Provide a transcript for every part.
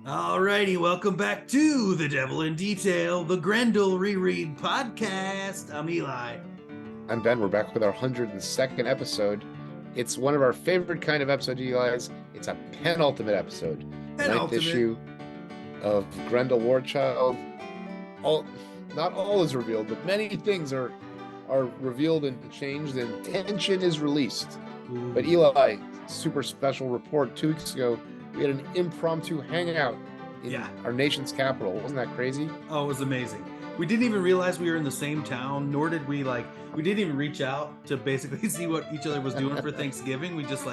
Alrighty, welcome back to The Devil in Detail, the Grendel Reread podcast. I'm Eli. I'm Ben. We're back with our 102nd episode. It's one of our favorite kind of episodes, Eli's. It's a penultimate episode. The ninth issue of Grendel Wardchild. Not all is revealed, but many things are revealed and changed, and tension is released. Ooh. But Eli, super special report. 2 weeks ago, we had an impromptu hangout in our nation's capital. Wasn't that crazy? Oh, it was amazing. We didn't even realize we were in the same town, nor did we we didn't even reach out to basically see what each other was doing for Thanksgiving. We just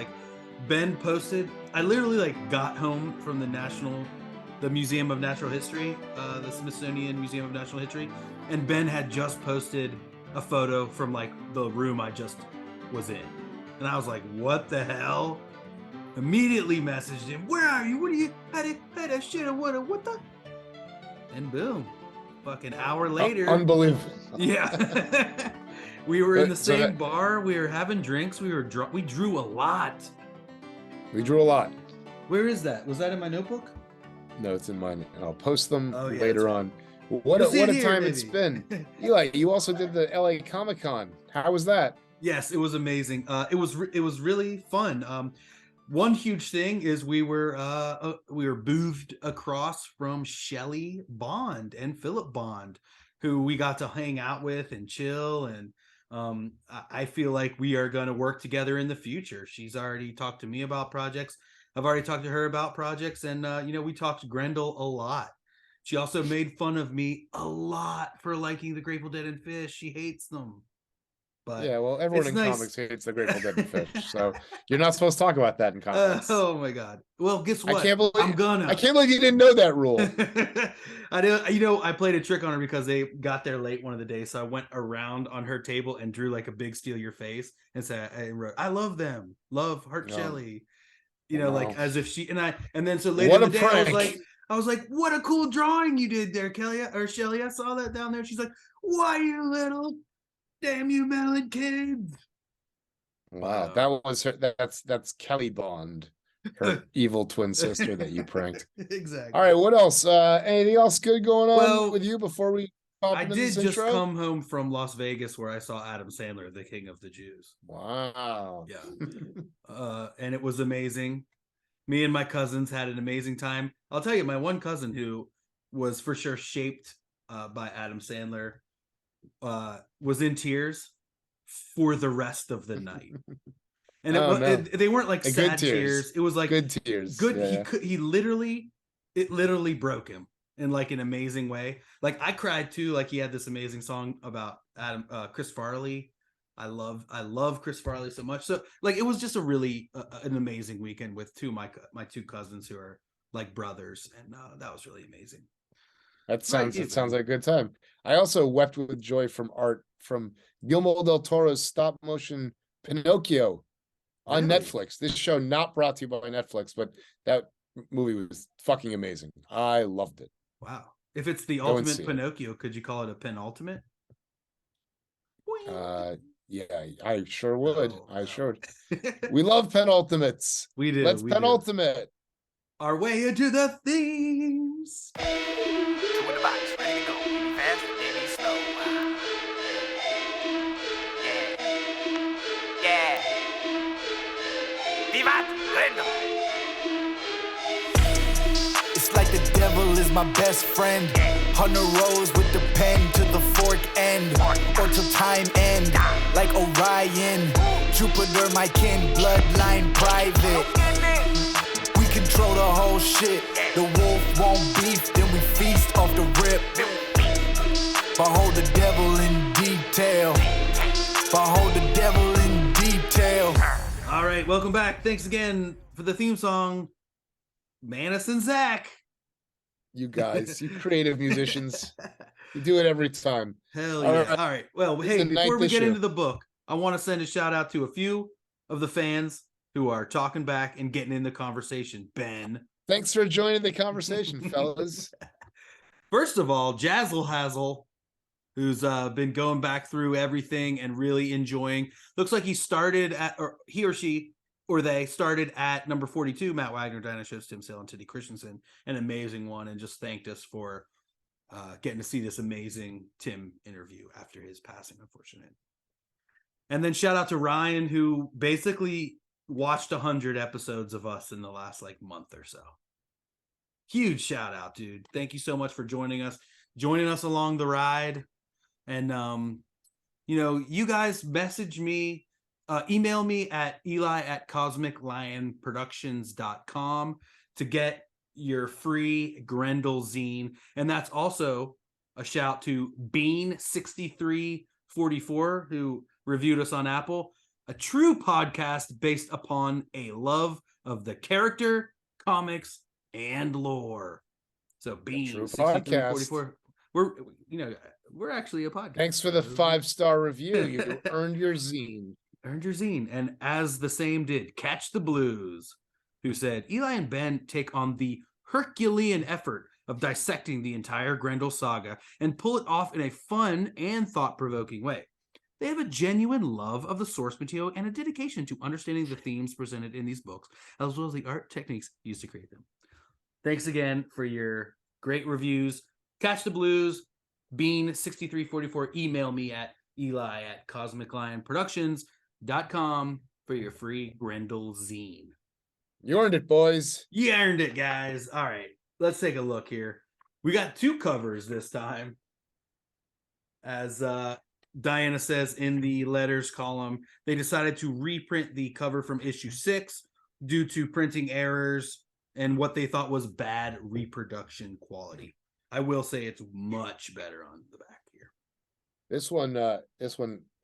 Ben posted. I literally got home from the Museum of Natural History, the Smithsonian Museum of Natural History, and Ben had just posted a photo from the room I just was in. And I was like, what the hell? Immediately messaged him, where are you? What are you? How that shit? What the? And boom, fucking hour later. Unbelievable. Yeah. We were in the same bar. We were having drinks. We were drunk. We drew a lot. Where is that? Was that in my notebook? No, it's in mine. And I'll post them later on. What a time it's been. Eli, you also did the LA Comic-Con. How was that? Yes, it was amazing. It was really fun. One huge thing is we were boothed across from Shelley Bond and Philip Bond, who we got to hang out with and chill. And I feel like we are going to work together in the future. She's already talked to me about projects. I've already talked to her about projects, and we talked Grendel a lot. She also made fun of me a lot for liking the Grateful Dead and Fish. She hates them. But yeah, well, everyone in comics hates the Grateful Dead and Fish, so you're not supposed to talk about that in comics. Oh my god! Well, guess what? I can't believe you didn't know that rule. I played a trick on her because they got there late one of the days, so I went around on her table and drew a big steal your face and said, I wrote, "I love them, love Heart Shelley," as if she and then so later in the day I was like, "What a cool drawing you did there, Kelly or Shelley." I saw that down there. She's like, "Why, you little damn you melon kids." Wow, that was her. That's Kelly Bond, her evil twin sister that you pranked. Exactly. All right, what else? Anything else good going on with you before we I did just come home from Las Vegas where I saw Adam Sandler, the King of the Jews. Wow. Yeah. And it was amazing. Me and my cousins had an amazing time. I'll tell you, my one cousin who was for sure shaped by Adam Sandler was in tears for the rest of the night. And they weren't sad tears. It was good tears. Good. Yeah. He literally broke him in an amazing way. I cried too. He had this amazing song about Chris Farley. I love Chris Farley so much. So it was just a really an amazing weekend with my two cousins who are brothers, and that was really amazing. It sounds like a good time. I also wept with joy from art from Guillermo del Toro's stop motion Pinocchio on Netflix. This show not brought to you by Netflix, but that movie was fucking amazing. I loved it. Wow. If it's the ultimate Pinocchio, could you call it a penultimate? Yeah, I sure would. We love penultimates. We do. Let's penultimate. Our way into the themes. Two in the box, ready to go. Fast, maybe slow. Yeah. Vivat Grendel. It's like the devil is my best friend. On the roads with the pen to the fork end, or till time end. Like Orion, Jupiter, my kin, bloodline private. We control the whole shit. The wolf won't beef, then we feast off the rip. Behold the devil in detail. Behold the devil in detail. All right, welcome back. Thanks again for the theme song, Manus and Zach. You guys, you creative musicians, you do it every time. Hell yeah. All right. Well, hey, before we get into the book, I want to send a shout out to a few of the fans who are talking back and getting in the conversation. Ben. Thanks for joining the conversation, fellas. First of all, Jazzle Hazzle, who's been going back through everything and really enjoying. Looks like he or she or they started at number 42, Matt Wagner, Dinah Shows, Tim Sale, and Teddy Christensen, an amazing one, and just thanked us for getting to see this amazing Tim interview after his passing, unfortunately. And then shout out to Ryan, who basically watched 100 episodes of us in the last like month or so. Huge shout out, dude. Thank you so much for joining us along the ride. And, you guys message me, email me at eli@cosmiclionproductions.com to get your free Grendel zine. And that's also a shout to Bean6344, who reviewed us on Apple, a true podcast based upon a love of the character, comics, and lore. So Bean6344, we're actually a podcast. Thanks for the 5-star review. You earned your zine. And as the same did Catch the Blues, who said, Eli and Ben take on the Herculean effort of dissecting the entire Grendel saga and pull it off in a fun and thought-provoking way. They have a genuine love of the source material and a dedication to understanding the themes presented in these books, as well as the art techniques used to create them. Thanks again for your great reviews. Catch the Blues, Bean6344. Email me at eli@cosmiclionproductions.com for your free Grendel zine. You earned it, boys. You earned it, guys. All right, let's take a look here. We got 2 covers this time. As Diana says in the letters column, they decided to reprint the cover from issue 6 due to printing errors and what they thought was bad reproduction quality. I will say it's much better on the back here. This one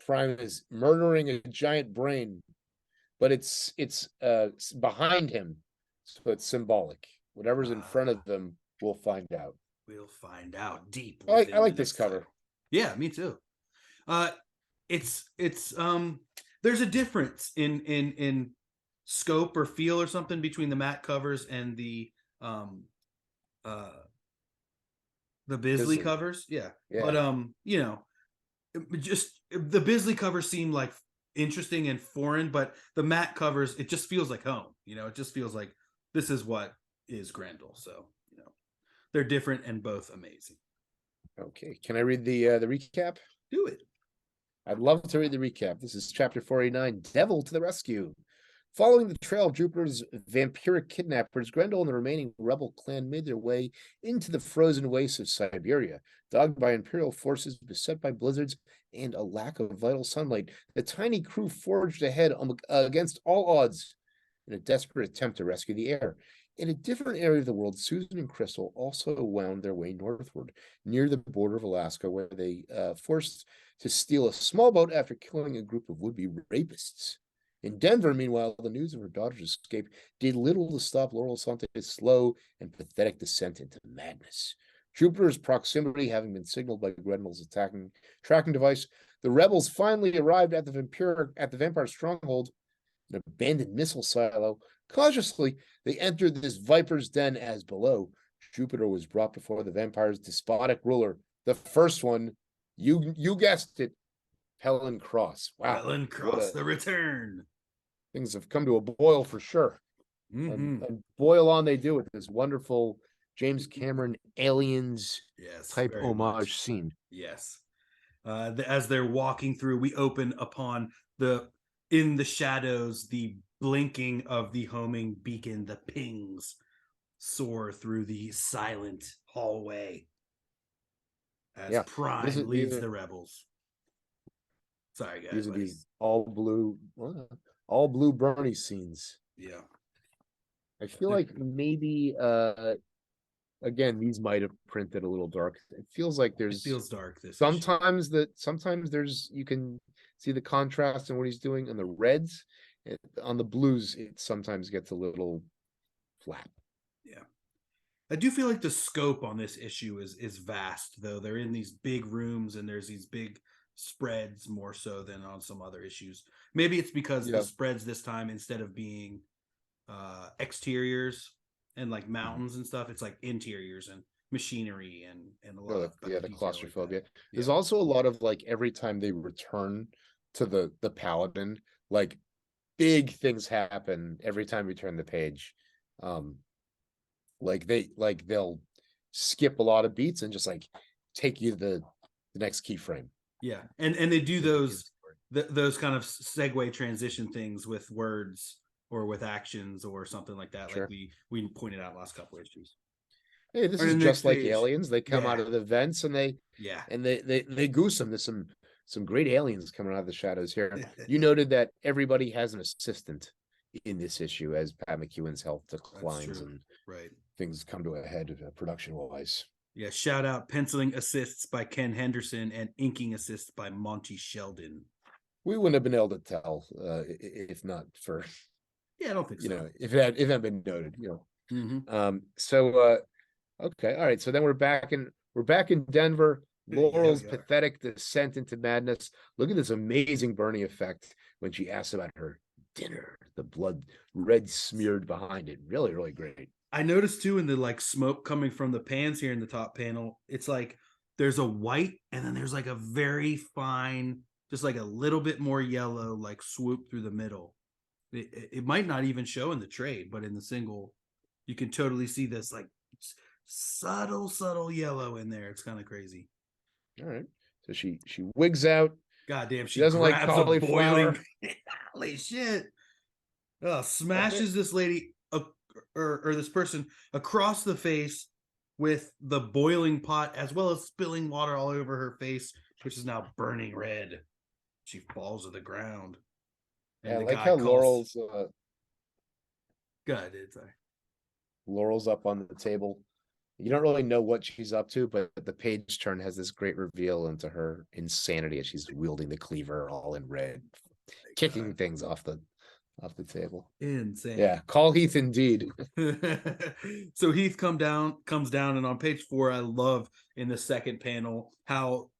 Prime is murdering a giant brain, but it's behind him, so it's symbolic. Whatever's in front of them, we'll find out. We'll find out deep. I like this cover. Yeah, me too. It's there's a difference in scope or feel or something between the matte covers and the Bisley covers. Yeah. But just the Bisley covers seem like interesting and foreign, but the matte covers, it just feels like home. It just feels like this is what is Grendel. So, they're different and both amazing. Okay. Can I read the recap? Do it. I'd love to read the recap. This is chapter 489, Devil to the Rescue. Following the trail of Jupiter's vampiric kidnappers, Grendel and the remaining rebel clan made their way into the frozen wastes of Siberia. Dogged by Imperial forces, beset by blizzards, and a lack of vital sunlight, the tiny crew forged ahead against all odds in a desperate attempt to rescue the heir. In a different area of the world, Susan and Crystal also wound their way northward, near the border of Alaska, where they forced to steal a small boat after killing a group of would-be rapists. In Denver, meanwhile, the news of her daughter's escape did little to stop Laurel Sante's slow and pathetic descent into madness. Jupiter's proximity having been signaled by Grendel's tracking device, the rebels finally arrived at the vampire stronghold, an abandoned missile silo. Cautiously, they entered this viper's den as below. Jupiter was brought before the vampire's despotic ruler. The first one, you guessed it, Pellon Cross. Wow. Pellon Cross, the return. Things have come to a boil for sure. Mm-hmm. And boil on they do with this wonderful James Cameron Aliens type homage scene. Yes. As they're walking through, we open upon in the shadows, the blinking of the homing beacon, the pings soar through the silent hallway as Prime leads the rebels. Sorry, guys. These are these all blue Bernie scenes. Yeah. I feel like maybe again, these might have printed a little dark. It feels like it feels dark sometimes there's you can see the contrast in what he's doing on the reds. On the blues, it sometimes gets a little flat. Yeah. I do feel like the scope on this issue is vast, though. They're in these big rooms and there's these big spreads more so than on some other issues. Maybe it's because the spreads this time, instead of being exteriors and like mountains and stuff, it's like interiors and machinery and a lot of the claustrophobia. Like there's also a lot of like every time they return to the paladin, like big things happen every time we turn the page. They'll skip a lot of beats and just like take you to the next keyframe. Yeah, and they do those kind of segue transition things with words or with actions or something like that. Sure. Like we pointed out last couple of issues. Hey, this Or is the just next like page. Aliens. They come out Yeah. of the vents and they Yeah. goose them. There's some great aliens coming out of the shadows here. You noted that everybody has an assistant in this issue as Pat McEwen's health declines and right. things come to a head production wise. Yeah, shout out penciling assists by Ken Henderson and inking assists by Monty Sheldon. We wouldn't have been able to tell if not for I don't think so. If it had been noted, Mm-hmm. Okay, all right. So then we're back in Denver. Laurel's pathetic descent into madness. Look at this amazing Bernie effect when she asks about her dinner. The blood red smeared behind it. Really, really great. I noticed too in the like smoke coming from the pans here in the top panel, it's like there's a white and then there's like a very fine, just like a little bit more yellow, like swoop through the middle. It might not even show in the trade, but in the single, you can totally see this like subtle yellow in there. It's kind of crazy. All right. So she wigs out. God damn, she doesn't like cauliflower. Holy shit. Smashes this lady or this person across the face with the boiling pot, as well as spilling water all over her face, which is now burning red. She falls to the ground. And I like how Laurel's good. It's Laurel's up on the table. You don't really know what she's up to, but the page turn has this great reveal into her insanity as she's wielding the cleaver all in red, kicking things off the table. Insane. Yeah, call Heath indeed. So Heath comes down, and on page 4, I love in the second panel how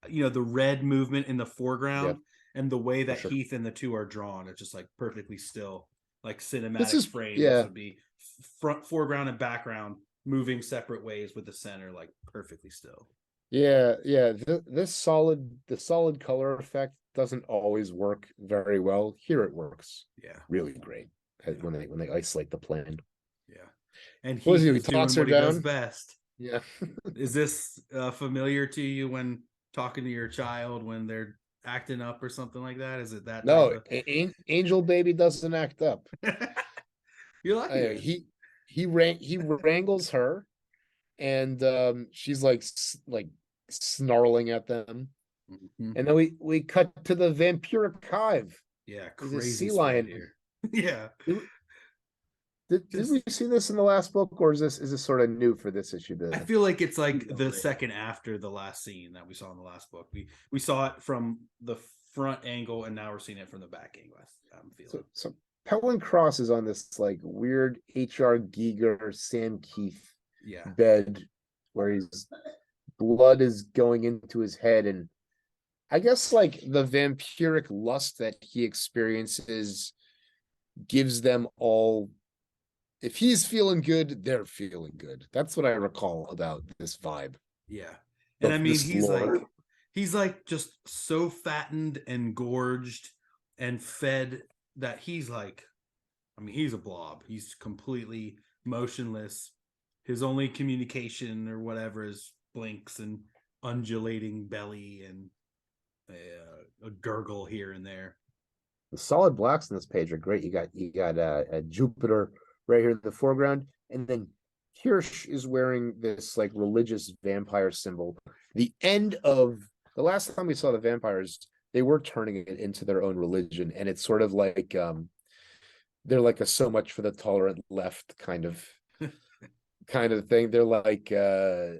the red movement in the foreground and the way that Heath and the two are drawn. It's just like perfectly still, like cinematic frame. This would be foreground and background moving separate ways with the center like perfectly still. The solid color effect doesn't always work very well. Here it works really great when they isolate the plane. And he talks her down. He does best. Is this familiar to you when talking to your child when they're acting up or something like that? Is it that? No, Angel Baby doesn't act up. You're lucky. He wrangles her, and she's like snarling at them, and then we cut to the vampiric hive. Crazy sea lion here. Did we see this in the last book, or is this sort of new for this issue? I feel like it's like the second after the last scene that we saw in the last book. We saw it from the front angle, and now we're seeing it from the back angle. I'm feeling so Pellon Cross is on this like weird H.R. Giger, Sam Keith bed where his blood is going into his head, and I guess like the vampiric lust that he experiences gives them all. If he's feeling good, they're feeling good. That's what I recall about this vibe. And I mean he's like just so fattened and gorged and fed that he's like, I mean, he's a blob. He's completely motionless. His only communication or whatever is blinks and undulating belly and a gurgle here and there. The solid blacks in this page are great. You got a Jupiter right here in the foreground, and then Hirsch is wearing this like religious vampire symbol. The end of the last time we saw the vampires, they were turning it into their own religion, and it's sort of like they're like a so much for the tolerant left kind of thing. They're like I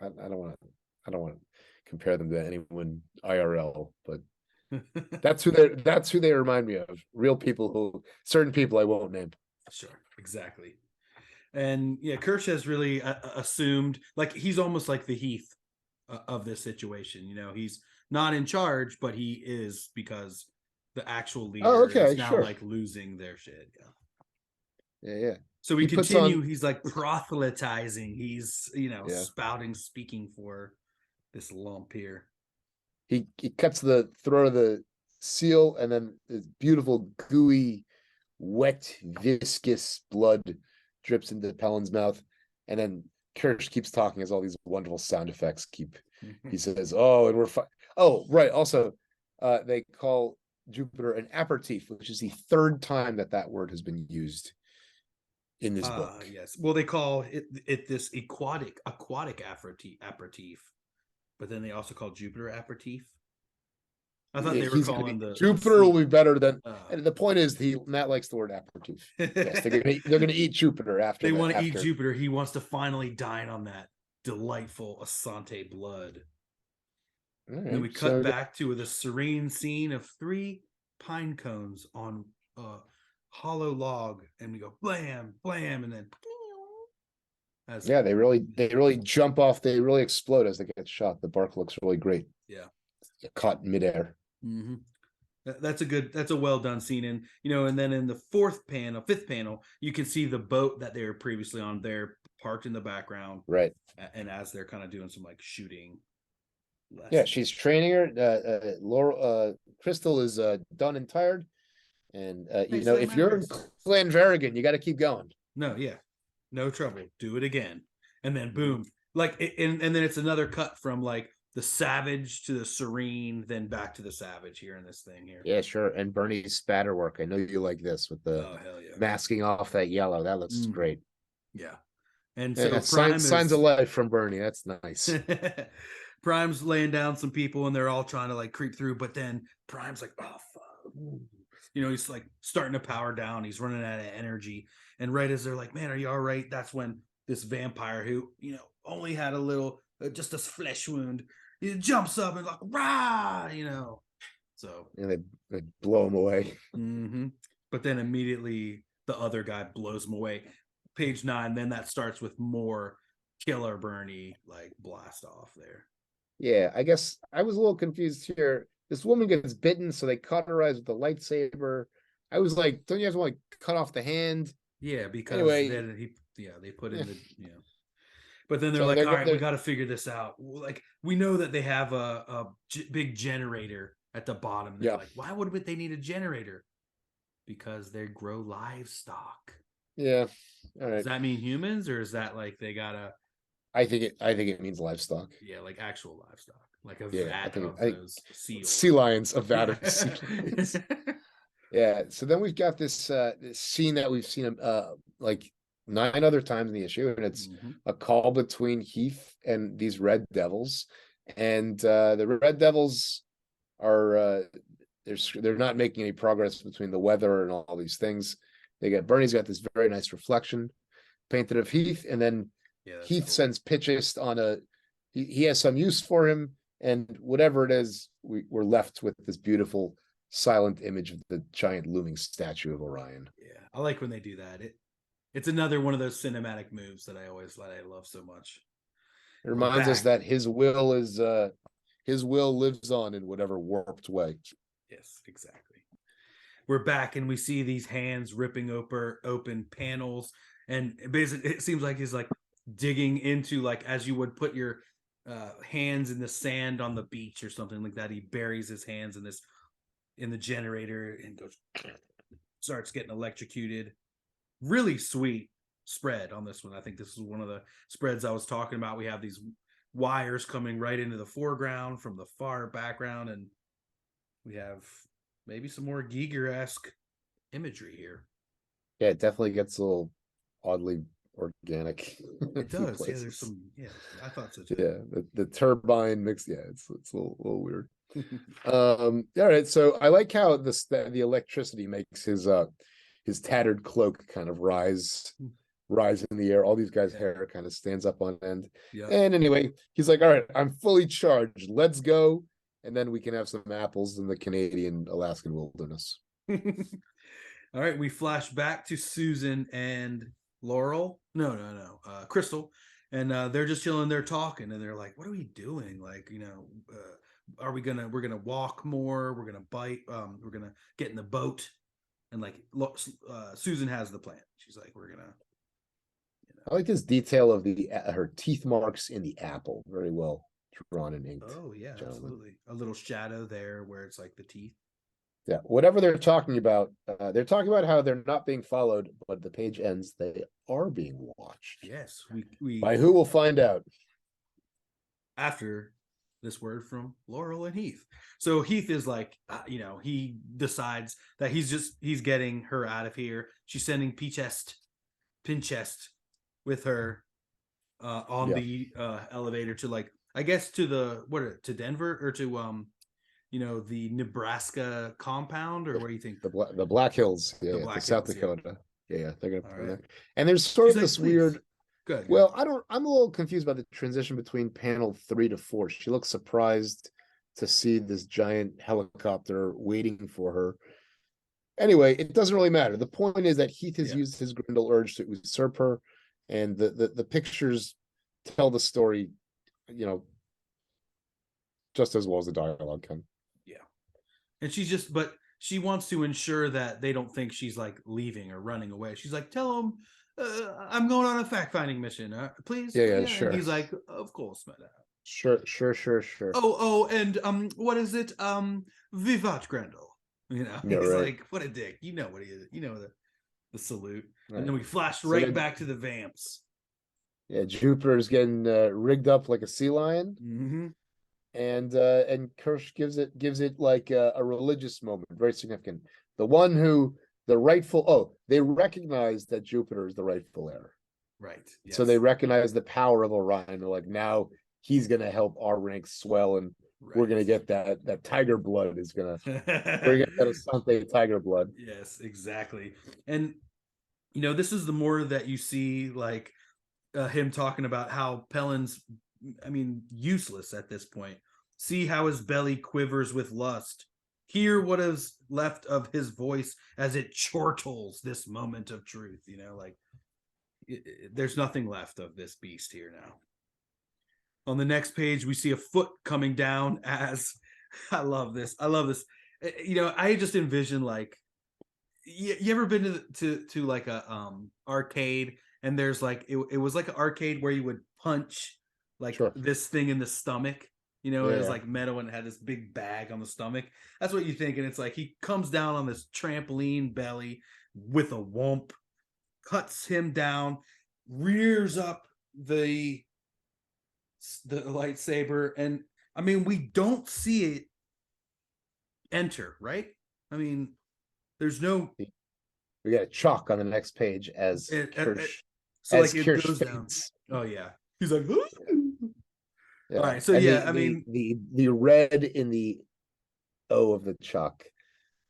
don't want to compare them to anyone IRL, but that's who they remind me of. Real people certain people I won't name. Sure, exactly. And Kirsch has really assumed, like he's almost like the Heath of this situation. He's not in charge, but he is, because the actual leader is now like losing their shit. So we continue. He's like proselytizing. He's spouting, speaking for this lump here. He cuts the throat of the seal, and then this beautiful, gooey, wet, viscous blood drips into Pellon's mouth. And then Kirsch keeps talking as all these wonderful sound effects keep. He says, "Oh, and we're fine." Oh, right. Also, they call Jupiter an aperitif, which is the third time that word has been used in this book. Yes. Well, they call it this aquatic aperitif, but then they also call Jupiter aperitif. I thought they were calling the Jupiter will be better than. Uh, And the point is, Matt likes the word aperitif. Yes, they're gonna eat Jupiter after. They want to eat Jupiter. He wants to finally dine on that delightful Asante blood. Right, then we cut back to the serene scene of 3 pine cones on a hollow log, and we go blam, blam, and then yeah, they really jump off. They really explode as they get shot. The bark looks really great. Yeah, caught in midair. Mm-hmm. That's a well done scene, and and then in the fifth panel, you can see the boat that they were previously on there parked in the background, right? And as they're kind of doing some like shooting. Yeah, she's training her. Laurel, Crystal is done and tired, and if you're in Glenverrigan, you got to keep going. No, yeah, no trouble. Do it again, and then boom, and then it's another cut from like the savage to the serene, then back to the savage here in this thing here. Yeah, sure. And Bernie's spatter work. I know you like this with the masking off that yellow. That looks great. Yeah. And so signs of life from Bernie. That's nice. Prime's laying down some people and they're all trying to like creep through, but then Prime's like, oh fuck. He's like starting to power down. He's running out of energy. And right as they're like, man, are you all right? That's when this vampire who, only had a little, just a flesh wound, he jumps up and like, rah, So and they blow him away. Mm-hmm. But then immediately the other guy blows him away. Page 9, then that starts with more killer Bernie like blast off there. Yeah, I guess I was a little confused here. This woman gets bitten, so they cauterize with the lightsaber. I was like, don't you guys want to cut off the hand? Yeah, because then they put in the But then they're like, all right, we got to figure this out. Like, we know that they have a big generator at the bottom. They're like, why would they need a generator? Because they grow livestock. Yeah. All right. Does that mean humans, or is that like they gotta? I think it means livestock. Yeah, like actual livestock, like a vat of those seals. Sea lions, a vat of sea lions. Yeah. So then we've got this scene that we've seen like 9 other times in the issue, and it's a call between Heath and these Red Devils, and the Red Devils are they're not making any progress between the weather and all these things. Bernie's got this very nice reflection painted of Heath, and then Heath sends Pitchist on he has some use for him, and whatever it is, we're left with this beautiful silent image of the giant looming statue of Orion. Yeah, I like when they do that. It's another one of those cinematic moves that I love so much. It reminds us that his will lives on in whatever warped way. Yes, exactly. We're back and we see these hands ripping open panels, and basically it seems like he's like digging into, like as you would put your hands in the sand on the beach or something like that. He buries his hands in the generator and starts getting electrocuted. Really sweet spread on this one. I think this is one of the spreads I was talking about. We have these wires coming right into the foreground from the far background, and we have maybe some more Giger-esque imagery here. Yeah, it definitely gets a little oddly organic. It does. Yeah, there's some. Yeah, I thought so too. Yeah, the turbine mix. Yeah, it's a little weird. All right. So I like how the electricity makes his tattered cloak kind of rise in the air. All these guys' hair kind of stands up on end. Yeah. And anyway, he's like, all right, I'm fully charged. Let's go. And then we can have some apples in the Canadian Alaskan wilderness. All right. We flash back to Susan and Laurel. No. Crystal. And they're just chilling. They're talking. And they're like, what are we doing? Like, we're going to walk more. We're going to bite. We're going to get in the boat. And like Susan has the plan. She's like, we're gonna. I like this detail of her teeth marks in the apple. Very well drawn and inked. Oh yeah, gentlemen. Absolutely. A little shadow there where it's like the teeth. Yeah, whatever they're talking about how they're not being followed, but the page ends. They are being watched. Yes, we By who we'll find out after this word from Laurel and Heath. So Heath is like, he decides that he's getting her out of here. She's sending Pinchest with her on the elevator to, like, I guess to to Denver, or to the Nebraska compound, or where do you think? the Black Hills, Black South Hills, Dakota. Yeah, they're gonna put right. there. And there's sort She's of like, this "Please." weird. Good. Well, I'm a little confused about the transition between panel 3 to 4. She looks surprised to see this giant helicopter waiting for her. Anyway, it doesn't really matter. The point is that Heath has used his Grendel urge to usurp her, and the pictures tell the story, just as well as the dialogue can. Yeah. And she wants to ensure that they don't think she's like leaving or running away. She's like, tell them I'm going on a fact-finding mission, please. Yeah, sure. And he's like, of course, madame. Sure. Oh, and what is it? Vivat Grendel. He's right. like, what a dick. You know what he is. The salute. Right. And then we flash back to the vamps. Yeah, Jupiter's getting rigged up like a sea lion. Mm-hmm. And Kirsch gives it like a religious moment, very significant. They recognize that Jupiter is the rightful heir. Right. Yes. So they recognize the power of Orion. They're like, now he's gonna help our ranks swell, and we're gonna get that tiger blood is gonna we're gonna get Asante tiger blood. Yes, exactly. And this is the more that you see, like, him talking about how Pellon's, useless at this point. See how his belly quivers with lust. Hear what is left of his voice as it chortles this moment of truth. There's nothing left of this beast here now. On the next page, we see a foot coming down as I love this. I just envision, like, you ever been to like a arcade, and there's like it was like an arcade where you would punch like this thing in the stomach. It was like metal and it had this big bag on the stomach. That's what you think. And it's like he comes down on this trampoline belly with a whomp, cuts him down, rears up the lightsaber. And we don't see it enter, right? There's no. We got a chalk on the next page as Kirsch. So as like it goes down. Oh yeah, he's like. Ooh. Yeah. All right, so the red in the O of the chalk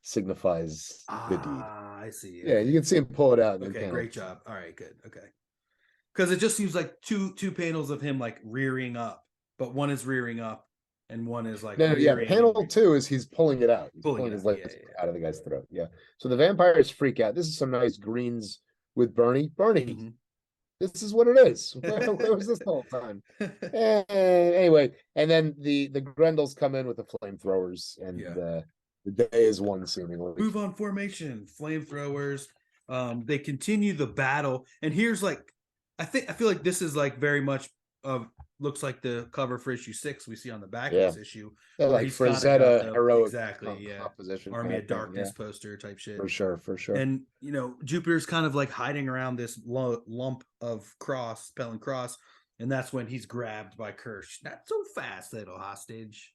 signifies the deed. I see. Yeah, you can see him pull it out. Okay, great job. All right, good. Okay, because it just seems like two panels of him like rearing up, but one is rearing up and one is like Panel 2 is he's pulling it out. He's pulling his legs out of the guy's throat. Yeah. So the vampires freak out. This is some nice greens with Bernie. Mm-hmm. This is what it is. Where was this the whole time? Anyway, and then the Grendels come in with the flamethrowers, and the day is won seemingly. Move on formation, flamethrowers. They continue the battle, and here's like, I feel like this is like very much of looks like the cover for issue 6 we see on the back of this issue. Yeah, like Frazetta heroic composition, Army of Darkness poster type shit. For sure. And Jupiter's kind of like hiding around this lump of Pellon Cross, and that's when he's grabbed by Kirsch. Not so fast, little hostage.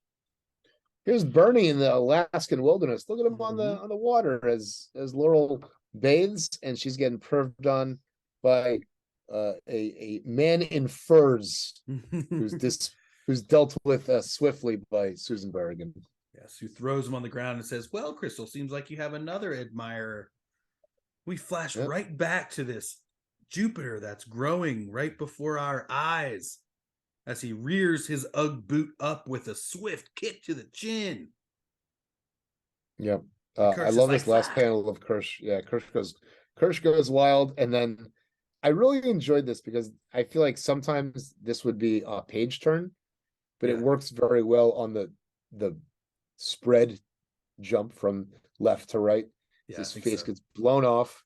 Here's Bernie in the Alaskan wilderness. Look at him on the water as Laurel bathes, and she's getting perved on by a man in furs who's dealt with swiftly by Susan Berrigan. Yes, who throws him on the ground and says, "Well, Crystal, seems like you have another admirer." We flash right back to this Jupiter that's growing right before our eyes as he rears his Ugg boot up with a swift kick to the chin. Yep. I love this last panel of Kirsch. Yeah, Kirsch goes wild, and then I really enjoyed this because I feel like sometimes this would be a page turn, but it works very well on the spread jump from left to right. His face gets blown off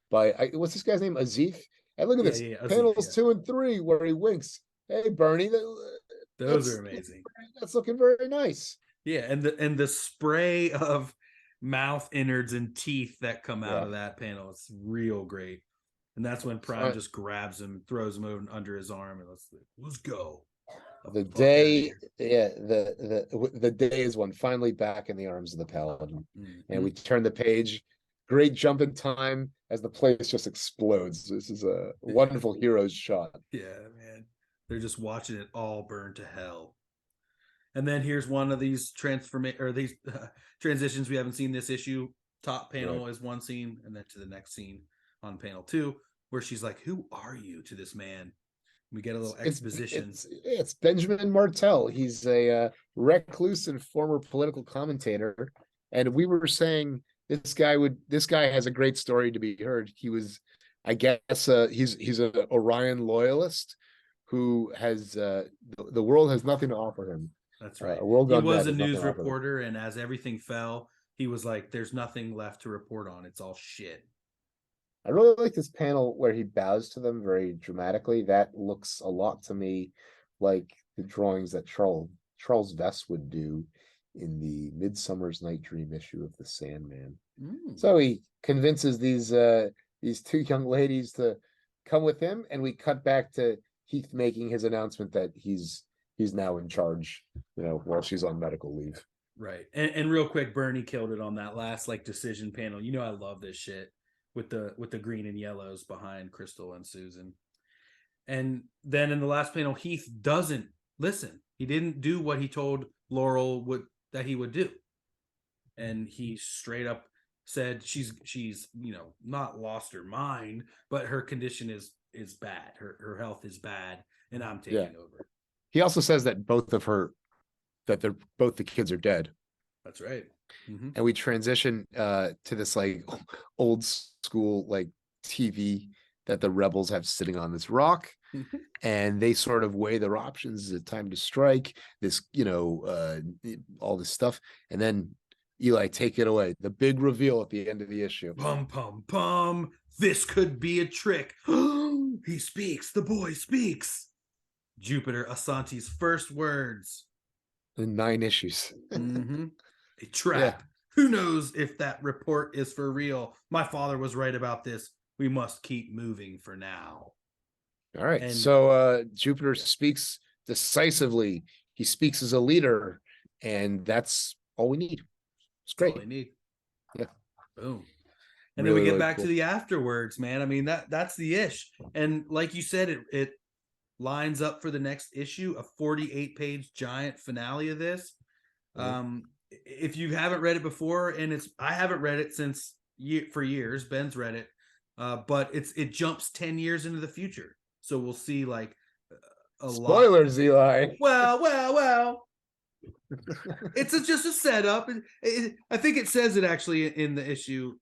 by what's this guy's name? Azif. And look at this panels 2 and 3 where he winks. Hey, Bernie, those are amazing. That's looking very nice. Yeah, and the spray of mouth innards and teeth that come out Yeah. of that panel. It's real great. And that's when Prime just grabs him, throws him over under his arm, and let's go. The Fuck outta day, here. yeah, the day is when finally back in the arms of the Paladin, and Mhm. we turn the page. Great jump in time as the place just explodes. This is a wonderful hero's shot. Yeah, man. They're just watching it all burn to hell. And then here's one of these transitions we haven't seen this issue. Top panel is one scene, and then to the next scene on panel 2, where she's like, "Who are you?" to this man. We get a little exposition. It's Benjamin Martell. He's a recluse and former political commentator, and we were saying this guy has a great story to be heard. He was, I guess, he's an Orion loyalist who has the world has nothing to offer him. That's right. A world He gone was bad a has nothing news to offer him. reporter, and as everything fell, he was like, "There's nothing left to report on. It's all shit." I really like this panel where he bows to them very dramatically. That looks a lot to me like the drawings that Charles Vess would do in the Midsummer's Night Dream issue of the Sandman. So he convinces these two young ladies to come with him, and we cut back to Heath making his announcement that he's now in charge, while she's on medical leave. Right. And real quick, Bernie killed it on that last decision panel. I love this shit with the green and yellows behind Crystal and Susan. And then in the last panel, Heath doesn't listen. He didn't do what he told Laurel that he would do. And he straight up said she's not lost her mind, but her condition is bad. Her health is bad, and I'm taking over. He also says that both the kids are dead. That's right. Mm-hmm. And we transition to this old school TV that the rebels have sitting on this rock, and they sort of weigh their options. Is it time to strike? This, all this stuff, and then Eli, take it away. The big reveal at the end of the issue. Pum pum pum. This could be a trick. He speaks. The boy speaks. Jupiter Asante's first words. In 9 issues. Mm-hmm. A trap. Yeah. Who knows if that report is for real? My father was right about this. We must keep moving for now. All right. So Jupiter speaks decisively. He speaks as a leader, and that's all we need. It's great. That's all we need. Yeah. Boom. And really, then we get back to the afterwards, man. I mean, that's the ish. And like you said, it lines up for the next issue, a 48-page giant finale of this. If you haven't read it before, and I haven't read it for years. Ben's read it, but it jumps 10 years into the future. So we'll see spoilers, lot. Eli. Well. It's just a setup. I think it says it actually in the issue.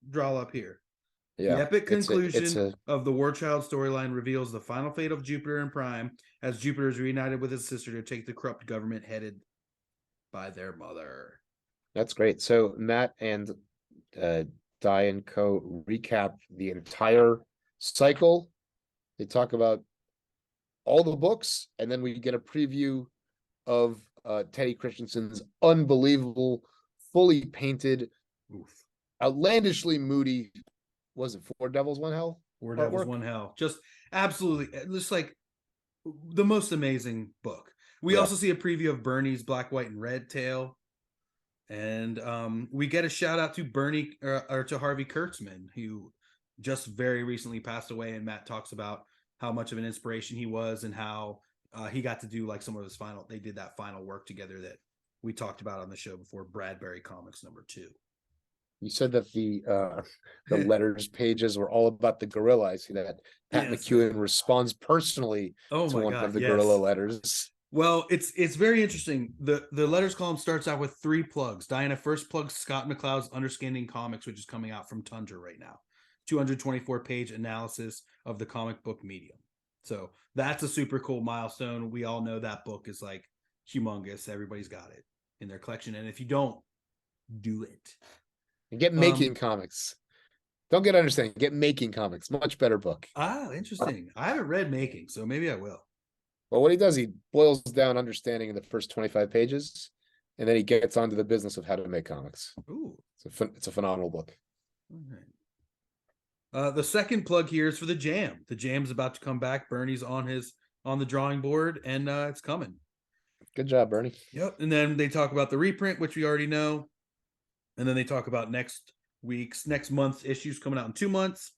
Draw up here. Yeah, the epic conclusion of the War Child storyline reveals the final fate of Jupiter and Prime as Jupiter is reunited with his sister to take the corrupt government headed by their mother. That's great. So Matt and Di and Co. recap the entire cycle. They talk about all the books, and then we get a preview of Teddy Christensen's unbelievable, fully painted, outlandishly moody. Was it 4 Devils, 1 Hell? 4 Devils, 1 Hell. Just absolutely, just the most amazing book. We also see a preview of Bernie's Black, White, and Red tale. And we get a shout out to Bernie or to Harvey Kurtzman, who just very recently passed away. And Matt talks about how much of an inspiration he was and how he got to do some of his they did that final work together that we talked about on the show before, Bradbury Comics #2. You said that the letters pages were all about the gorilla. I see that Pat McEwen responds personally to one of the gorilla letters. Well, it's very interesting. The letters column starts out with 3 plugs. Diana first plugs Scott McCloud's Understanding Comics, which is coming out from Tundra right now. 224-page analysis of the comic book medium. So that's a super cool milestone. We all know that book is humongous. Everybody's got it in their collection. And if you don't, do it. And get Making Comics. Don't get Understanding. Get Making Comics. Much better book. Ah, interesting. I haven't read Making, so maybe I will. Well, what he does, he boils down Understanding in the first 25 pages, and then he gets onto the business of how to make comics. Ooh. It's a phenomenal book. All right. The second plug here is for the Jam. The Jam's about to come back. Bernie's on the drawing board, and it's coming. Good job, Bernie. Yep. And then they talk about the reprint, which we already know. And then they talk about next month's issues coming out in 2 months.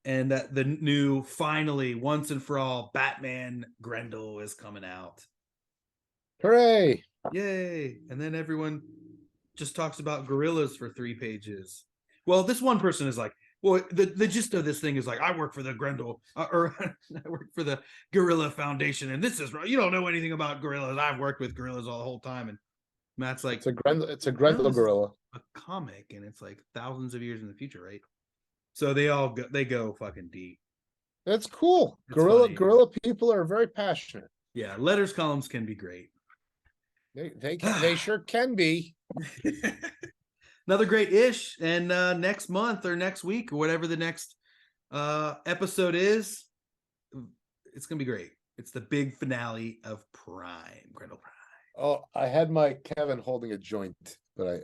And that the new, finally, once and for all, Batman Grendel is coming out. Hooray! Yay. And then everyone just talks about gorillas for 3 pages. Well, this one person is like, well, the gist of this thing is like, I work for the Grendel, or I work for the Gorilla Foundation, and this is, you don't know anything about gorillas. I've worked with gorillas all the whole time. And Matt's like, it's a Grendel gorilla. A comic, and it's like thousands of years in the future, right? So they go fucking deep. That's cool. It's Gorilla funny. gorilla people are very passionate. Yeah, letters columns can be great. They sure can be. Another great ish, and next month or next week or whatever the next episode is, it's gonna be great. It's the big finale of Prime, Grendel Prime. Oh, I had my Kevin holding a joint, but I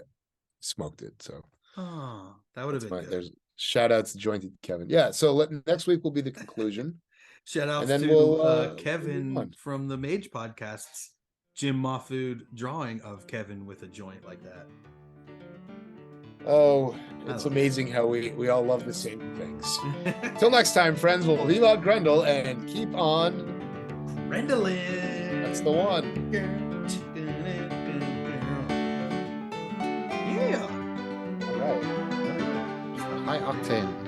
smoked it. So that would have been good. There's shout outs to Jointed Kevin. Yeah, so next week will be the conclusion. Shout outs then to Kevin from the Mage Podcast's Jim Mahfood drawing of Kevin with a joint like that. Oh, it's amazing how we all love the same things. Till next time, friends, we'll leave out Grendel and keep on Grendelin. That's the one. Yeah. All right. High octane.